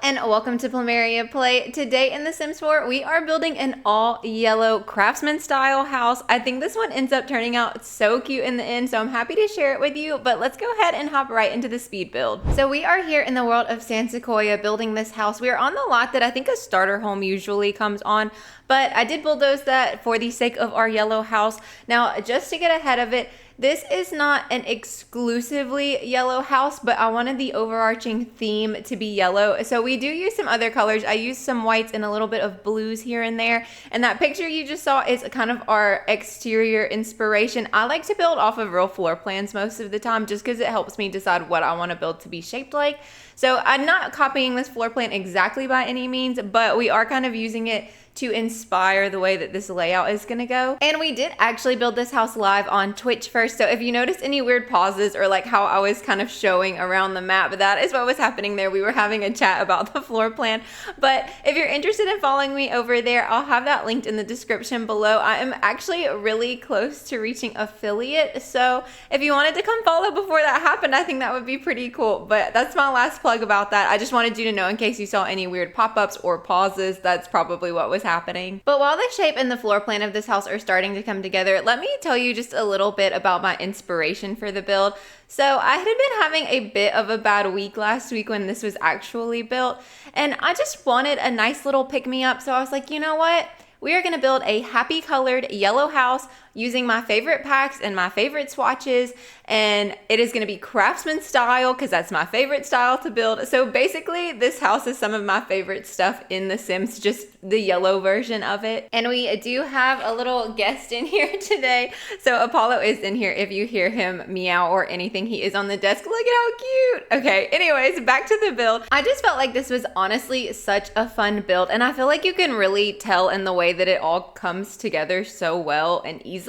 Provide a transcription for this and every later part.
and welcome to PlumeriaPlay. Today in The Sims 4, we are building an all-yellow Craftsman style house. I think this one ends up turning out so cute in the end, so I'm happy to share it with you, but let's go ahead and hop right into the speed build. So we are here in the world of San Sequoia building this house. We are on the lot that I think a starter home usually comes on, but I did bulldoze that for the sake of our yellow house. Now, just to get ahead of it, this is not an exclusively yellow house, but I wanted the overarching theme to be yellow. So we do use some other colors. I used some whites and a little bit of blues here and there. And that picture you just saw is kind of our exterior inspiration. I like to build off of real floor plans most of the time just because it helps me decide what I want to build to be shaped like. So I'm not copying this floor plan exactly by any means, but we are kind of using it to inspire the way that this layout is gonna go. And we did actually build this house live on Twitch first, so if you noticed any weird pauses or like how I was kind of showing around the map, that is what was happening there. We were having a chat about the floor plan. But if you're interested in following me over there, I'll have that linked in the description below. I am actually really close to reaching affiliate, so if you wanted to come follow before that happened, I think that would be pretty cool. But that's my last plug about that. I just wanted you to know in case you saw any weird pop-ups or pauses, that's probably what was happening. But while the shape and the floor plan of this house are starting to come together, let me tell you just a little bit about my inspiration for the build. So I had been having a bit of a bad week last week when this was actually built, and I just wanted a nice little pick-me-up. So I was like, you know what? We are gonna build a happy colored yellow house using my favorite packs and my favorite swatches, and it is gonna be Craftsman style because that's my favorite style to build. So basically this house is some of my favorite stuff in The Sims, just the yellow version of it. And we do have a little guest in here today. So Apollo is in here. If you hear him meow or anything, he is on the desk. Look at how cute. Okay, anyways, back to the build. I just felt like this was honestly such a fun build, and I feel like you can really tell in the way that it all comes together so well and easily.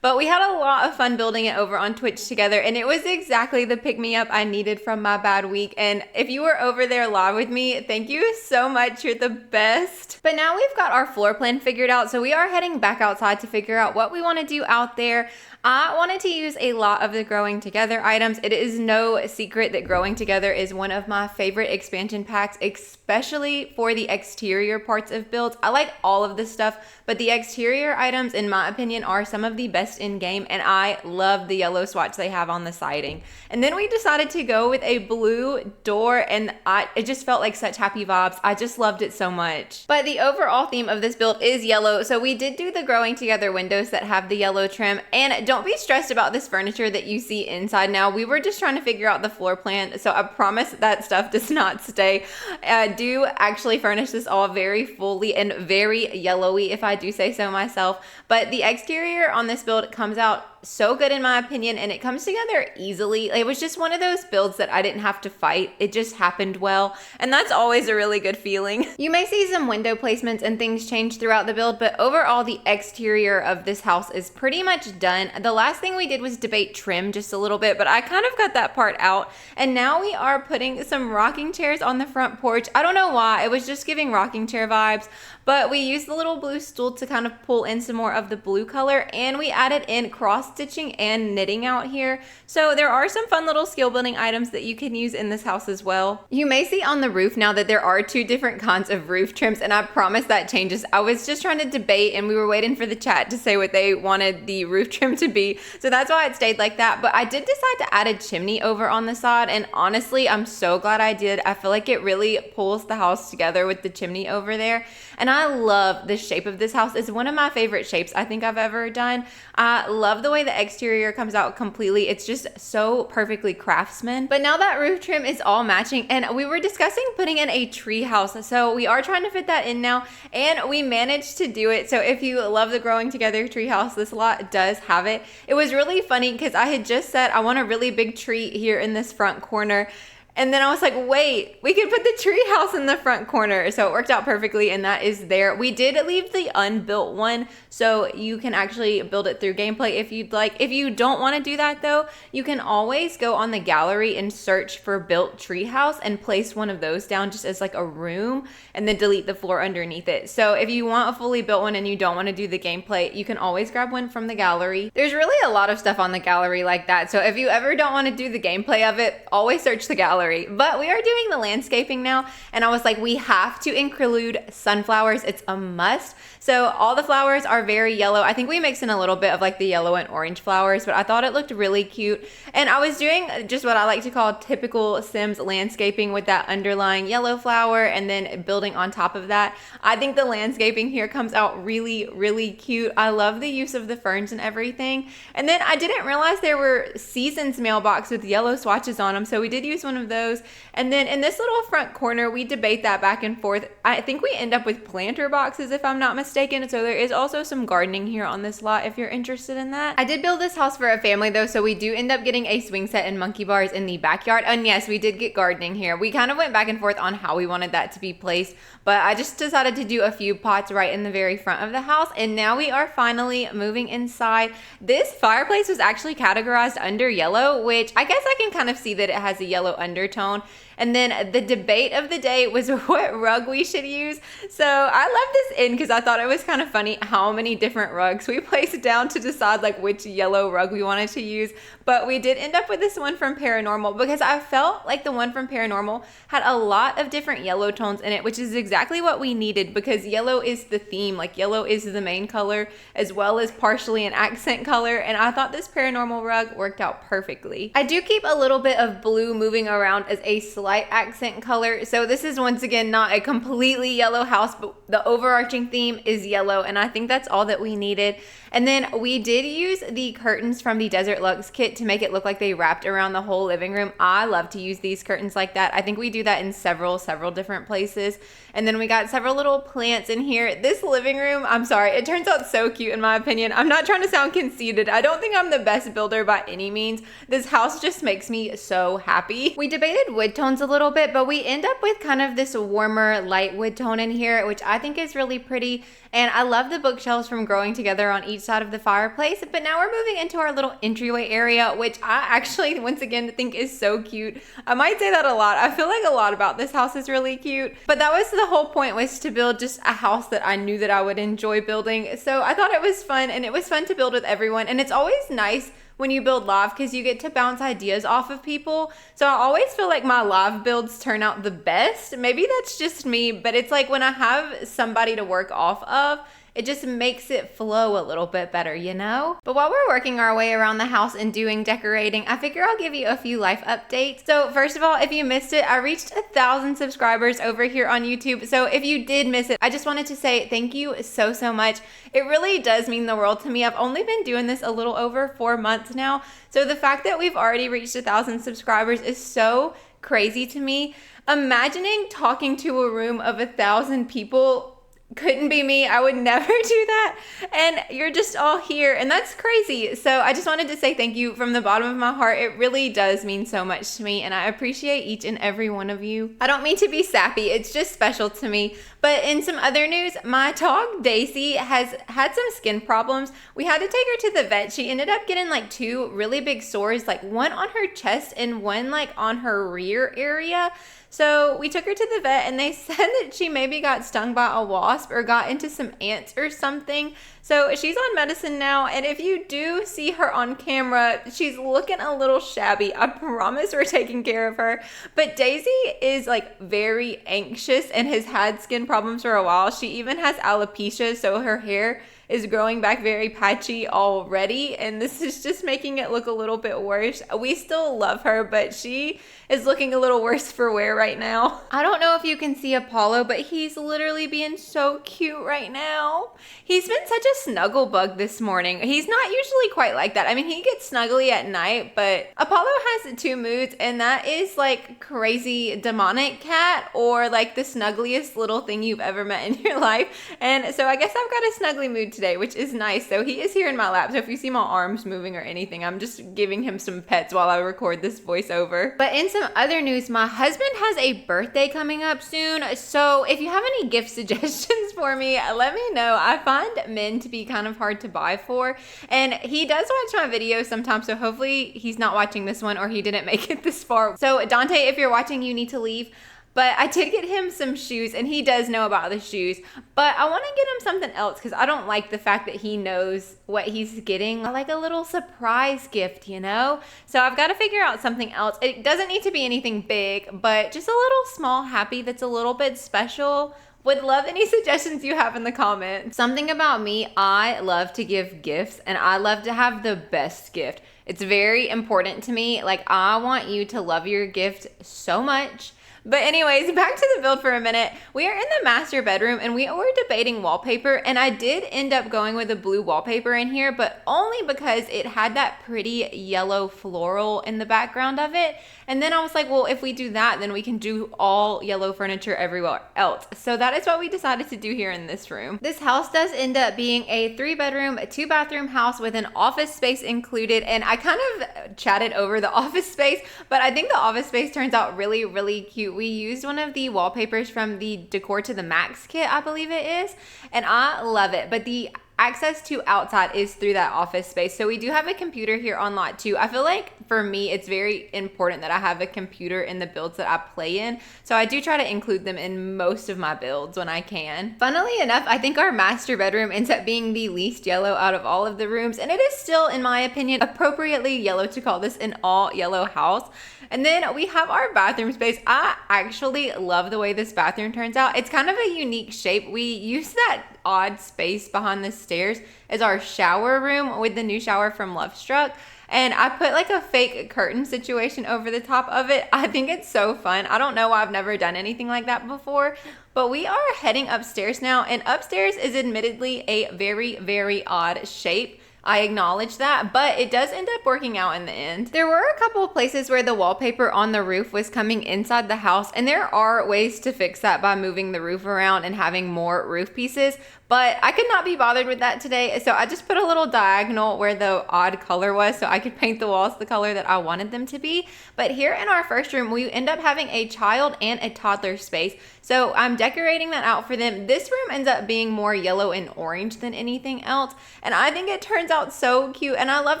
But we had a lot of fun building it over on Twitch together, and it was exactly the pick-me-up I needed from my bad week. And if you were over there live with me, thank you so much. You're the best. But now we've got our floor plan figured out, so we are heading back outside to figure out what we want to do out there. I wanted to use a lot of the Growing Together items. It is no secret that Growing Together is one of my favorite expansion packs, especially for the exterior parts of builds. I like all of this stuff, but the exterior items, in my opinion, are some of the best in game, and I love the yellow swatch they have on the siding. And then we decided to go with a blue door, and it just felt like such happy vibes. I just loved it so much. But the overall theme of this build is yellow, so we did do the Growing Together windows that have the yellow trim. And don't be stressed about this furniture that you see inside now. We were just trying to figure out the floor plan, so I promise that stuff does not stay. I do actually furnish this all very fully and very yellowy, if I do say so myself. But the exterior on this build comes out so good in my opinion, and it comes together easily. It was just one of those builds that I didn't have to fight. It just happened well, and that's always a really good feeling. You may see some window placements and things change throughout the build, but overall the exterior of this house is pretty much done. The last thing we did was debate trim just a little bit, but I kind of got that part out, and now we are putting some rocking chairs on the front porch. I don't know why, it was just giving rocking chair vibes, but we used the little blue stool to kind of pull in some more of the blue color, and we added in cross stitching and knitting out here. So there are some fun little skill building items that you can use in this house as well. You may see on the roof now that there are two different kinds of roof trims, and I promise that changes. I was just trying to debate, and we were waiting for the chat to say what they wanted the roof trim to be, so that's why it stayed like that. But I did decide to add a chimney over on the side, and honestly I'm so glad I did. I feel like it really pulls the house together with the chimney over there, and I love the shape of this house. It's one of my favorite shapes I think I've ever done. I love the way the exterior comes out completely. It's just so perfectly Craftsman. But now that roof trim is all matching, and we were discussing putting in a tree house, so we are trying to fit that in now, and we managed to do it. So if you love the Growing Together tree house, this lot does have it. It was really funny because I had just said I want a really big tree here in this front corner, And then I was like, wait, we could put the tree house in the front corner. So it worked out perfectly, and that is there. We did leave the unbuilt one, so you can actually build it through gameplay if you'd like. If you don't want to do that though, you can always go on the gallery and search for built tree house and place one of those down just as like a room, and then delete the floor underneath it. So if you want a fully built one and you don't want to do the gameplay, you can always grab one from the gallery. There's really a lot of stuff on the gallery like that. So if you ever don't want to do the gameplay of it, always search the gallery. gallery. But we are doing the landscaping now, and I was like, we have to include sunflowers. It's a must. So all the flowers are very yellow. I think we mixed in a little bit of like the yellow and orange flowers, but I thought it looked really cute. And I was doing just what I like to call typical Sims landscaping with that underlying yellow flower and then building on top of that. I think the landscaping here comes out really, really cute. I love the use of the ferns and everything. And then I didn't realize there were Seasons mailbox with yellow swatches on them, so we did use one of those. And then in this little front corner, we debate that back and forth. I think we end up with planter boxes if I'm not mistaken. So there is also some gardening here on this lot if you're interested in that. I did build this house for a family though, so we do end up getting a swing set and monkey bars in the backyard. And yes, we did get gardening here. We kind of went back and forth on how we wanted that to be placed, but I just decided to do a few pots right in the very front of the house. And now we are finally moving inside. This fireplace was actually categorized under yellow, which I guess I can kind of see that it has a yellow undertone. And then the debate of the day was what rug we should use. So I left this in because I thought it was kind of funny how many different rugs we placed down to decide like which yellow rug we wanted to use. But we did end up with this one from Paranormal because I felt like the one from Paranormal had a lot of different yellow tones in it, which is exactly what we needed because yellow is the theme. Like yellow is the main color as well as partially an accent color. And I thought this Paranormal rug worked out perfectly. I do keep a little bit of blue moving around as a slight accent color. So this is once again not a completely yellow house, but the overarching theme is yellow. And I think that's all that we needed. And then we did use the curtains from the Desert Luxe kit to make it look like they wrapped around the whole living room. I love to use these curtains like that. I think we do that in several different places. And then we got several little plants in here. This living room, I'm sorry, it turns out so cute in my opinion. I'm not trying to sound conceited. I don't think I'm the best builder by any means. This house just makes me so happy. We debated wood tones a little bit, but we end up with kind of this warmer light wood tone in here, which I think is really pretty. And I love the bookshelves from growing together on each side of the fireplace. But now we're moving into our little entryway area, which I actually, once again, think is so cute. I might say that a lot. I feel like a lot about this house is really cute. But that was the whole point, was to build just a house that I knew that I would enjoy building. So I thought it was fun, and it was fun to build with everyone. And it's always nice when you build live because you get to bounce ideas off of people. So I always feel like my live builds turn out the best. Maybe that's just me, but it's like when I have somebody to work off of, it just makes it flow a little bit better, you know? But while we're working our way around the house and doing decorating, I figure I'll give you a few life updates. So first of all, if you missed it, I reached 1,000 subscribers over here on YouTube. So if you did miss it, I just wanted to say thank you so much. It really does mean the world to me. I've only been doing this a little over 4 months now. So the fact that we've already reached 1,000 subscribers is so crazy to me. Imagining talking to a room of 1,000 people couldn't be me. I would never do that. And you're just all here, and that's crazy. So I just wanted to say thank you from the bottom of my heart. It really does mean so much to me, and I appreciate each and every one of you. I don't mean to be sappy. It's just special to me. But in some other news, my dog Daisy has had some skin problems. We had to take her to the vet. She ended up getting like 2 really big sores, like one on her chest and one like on her rear area. So we took her to the vet, and they said that she maybe got stung by a wasp or got into some ants or something. So she's on medicine now, and if you do see her on camera, she's looking a little shabby. I promise we're taking care of her. But Daisy is like very anxious and has had skin problems for a while. She even has alopecia, so her hair is growing back very patchy already, and this is just making it look a little bit worse. We still love her, but she is looking a little worse for wear right now. I don't know if you can see Apollo, but he's literally being so cute right now. He's been such a snuggle bug this morning. He's not usually quite like that. I mean, he gets snuggly at night, but Apollo has 2 moods, and that is like crazy demonic cat or like the snuggliest little thing you've ever met in your life. And so I guess I've got a snuggly mood today, which is nice. So he is here in my lap. So if you see my arms moving or anything, I'm just giving him some pets while I record this voiceover. But in some other news, my husband has a birthday coming up soon. So if you have any gift suggestions for me, let me know. I find men to be kind of hard to buy for, and he does watch my videos sometimes, so hopefully he's not watching this one or he didn't make it this far. So Dante, if you're watching, you need to leave. But I did get him some shoes, and he does know about the shoes. But I want to get him something else because I don't like the fact that he knows what he's getting. I like a little surprise gift, you know? So I've got to figure out something else. It doesn't need to be anything big, but just a little small happy that's a little bit special. Would love any suggestions you have in the comments. Something about me, I love to give gifts, and I love to have the best gift. It's very important to me. Like, I want you to love your gift so much. But anyways, back to the build for a minute. We are in the master bedroom and we were debating wallpaper, and I did end up going with a blue wallpaper in here, but only because it had that pretty yellow floral in the background of it. And then I was like, well, if we do that, then we can do all yellow furniture everywhere else. So that is what we decided to do here in this room. This house does end up being a 3-bedroom, 2-bathroom house with an office space included. And I kind of chatted over the office space, but I think the office space turns out really, really cute. We used one of the wallpapers from the Decor to the Max kit, I believe it is, and I love it. But the access to outside is through that office space. So we do have a computer here on lot 2. I feel like for me, it's very important that I have a computer in the builds that I play in. So I do try to include them in most of my builds when I can. Funnily enough, I think our master bedroom ends up being the least yellow out of all of the rooms. And it is still, in my opinion, appropriately yellow to call this an all yellow house. And then we have our bathroom space. I actually love the way this bathroom turns out. It's kind of a unique shape. We use that odd space behind the stairs as our shower room with the new shower from Lovestruck. And I put like a fake curtain situation over the top of it. I think it's so fun. I don't know why I've never done anything like that before, but we are heading upstairs now. And upstairs is admittedly a very, very odd shape. I acknowledge that, but it does end up working out in the end. There were a couple of places where the wallpaper on the roof was coming inside the house, and there are ways to fix that by moving the roof around and having more roof pieces, but I could not be bothered with that today, so I just put a little diagonal where the odd color was so I could paint the walls the color that I wanted them to be. But here in our first room, we end up having a child and a toddler space, so I'm decorating that out for them. This room ends up being more yellow and orange than anything else, and I think it turns out so cute, and I love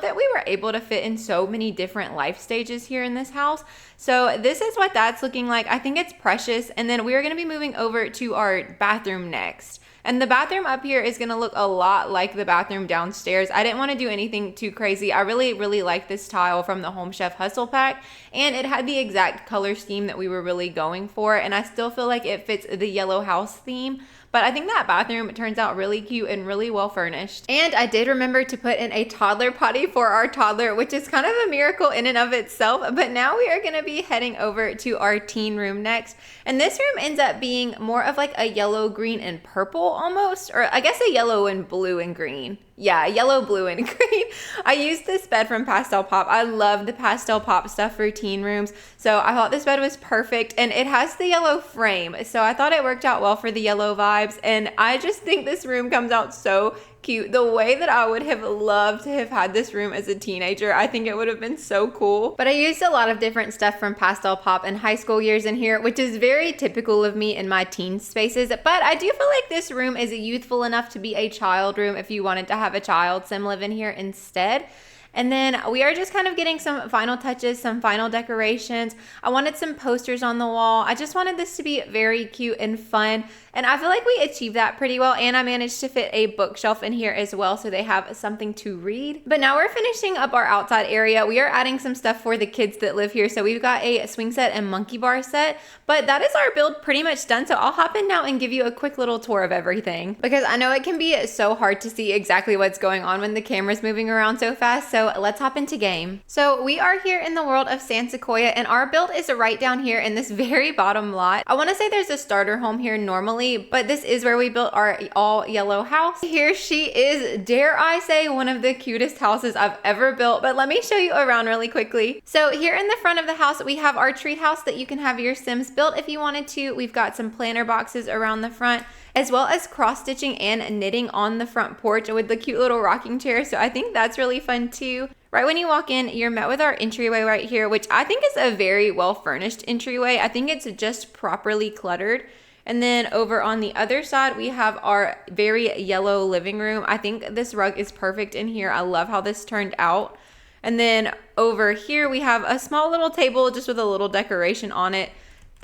that we were able to fit in so many different life stages here in this house. So this is what that's looking like. I think it's precious. And then we are going to be moving over to our bathroom next. And the bathroom up here is going to look a lot like the bathroom downstairs. I didn't want to do anything too crazy. I really, really like this tile from the Home Chef Hustle Pack. And it had the exact color scheme that we were really going for. And I still feel like it fits the yellow house theme. But I think that bathroom turns out really cute and really well furnished. And I did remember to put in a toddler potty for our toddler, which is kind of a miracle in and of itself. But now we are going to be heading over to our teen room next. And this room ends up being more of like a yellow, green, and purple almost. Or I guess a yellow and blue and green. Yeah, yellow, blue, and green. I used this bed from Pastel Pop. I love the Pastel Pop stuff for teen rooms. So I thought this bed was perfect, and it has the yellow frame. So I thought it worked out well for the yellow vibes. And I just think this room comes out so cute. The way that I would have loved to have had this room as a teenager, I think it would have been so cool. But I used a lot of different stuff from Pastel Pop and high school years in here, which is very typical of me in my teen spaces. But I do feel like this room is youthful enough to be a child room if you wanted to have a child sim live in here instead. And then we are just kind of getting some final touches, some final decorations. I wanted some posters on the wall. I just wanted this to be very cute and fun. And I feel like we achieved that pretty well. And I managed to fit a bookshelf in here as well, so they have something to read. But now we're finishing up our outside area. We are adding some stuff for the kids that live here. So we've got a swing set and monkey bar set. But that is our build pretty much done. So I'll hop in now and give you a quick little tour of everything, because I know it can be so hard to see exactly what's going on when the camera's moving around so fast. So let's hop into game. So we are here in the world of San Sequoia, and our build is right down here in this very bottom lot. I want to say there's a starter home here normally, but this is where we built our all yellow house. Here she is, dare I say, one of the cutest houses I've ever built. But let me show you around really quickly. So here in the front of the house, we have our tree house that you can have your Sims built if you wanted to. We've got some planter boxes around the front, as well as cross stitching and knitting on the front porch with the cute little rocking chair. So I think that's really fun too. Right when you walk in, you're met with our entryway right here, which I think is a very well furnished entryway. I think it's just properly cluttered. And then over on the other side, we have our very yellow living room. I think this rug is perfect in here. I love how this turned out. And then over here, we have a small little table just with a little decoration on it.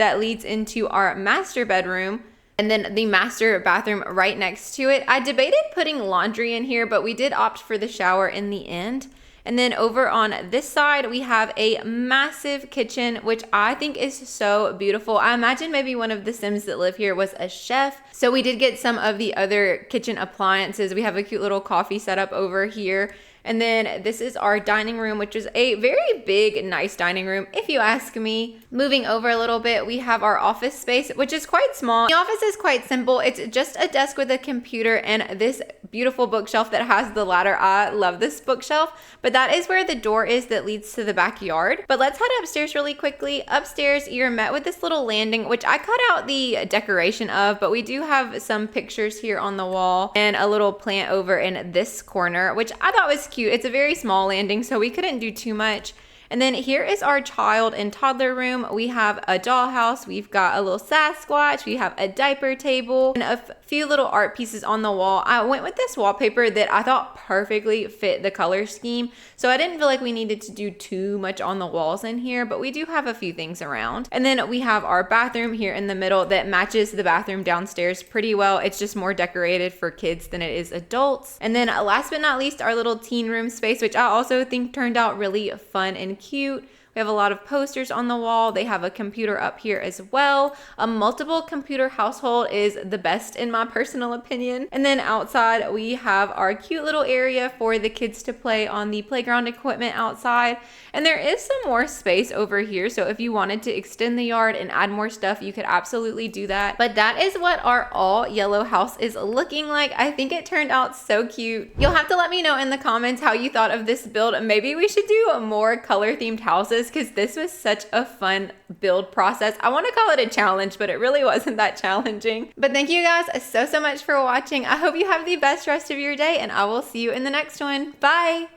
that leads into our master bedroom. And then the master bathroom right next to it. I debated putting laundry in here, but we did opt for the shower in the end. And then over on this side, we have a massive kitchen, which I think is so beautiful. I imagine maybe one of the Sims that live here was a chef. So we did get some of the other kitchen appliances. We have a cute little coffee setup over here. And then this is our dining room, which is a very big, nice dining room, if you ask me. Moving over a little bit, we have our office space, which is quite small. The office is quite simple. It's just a desk with a computer and this beautiful bookshelf that has the ladder. I love this bookshelf, but that is where the door is that leads to the backyard. But let's head upstairs really quickly. Upstairs, you're met with this little landing, which I cut out the decoration of, but we do have some pictures here on the wall and a little plant over in this corner, which I thought was cute. It's a very small landing, so we couldn't do too much. And then here is our child and toddler room. We have a dollhouse, we've got a little Sasquatch, we have a diaper table, and a few little art pieces on the wall. I went with this wallpaper that I thought perfectly fit the color scheme, so I didn't feel like we needed to do too much on the walls in here, but we do have a few things around. And then we have our bathroom here in the middle that matches the bathroom downstairs pretty well. It's just more decorated for kids than it is adults. And then last but not least, our little teen room space, which I also think turned out really fun and cute. We have a lot of posters on the wall. They have a computer up here as well. A multiple computer household is the best in my personal opinion. And then outside we have our cute little area for the kids to play on the playground equipment outside. And there is some more space over here, so if you wanted to extend the yard and add more stuff, you could absolutely do that. But that is what our all yellow house is looking like. I think it turned out so cute. You'll have to let me know in the comments how you thought of this build. Maybe we should do more color themed houses, because this was such a fun build process. I want to call it a challenge, but it really wasn't that challenging. But thank you guys so much for watching. I hope you have the best rest of your day, and I will see you in the next one. Bye!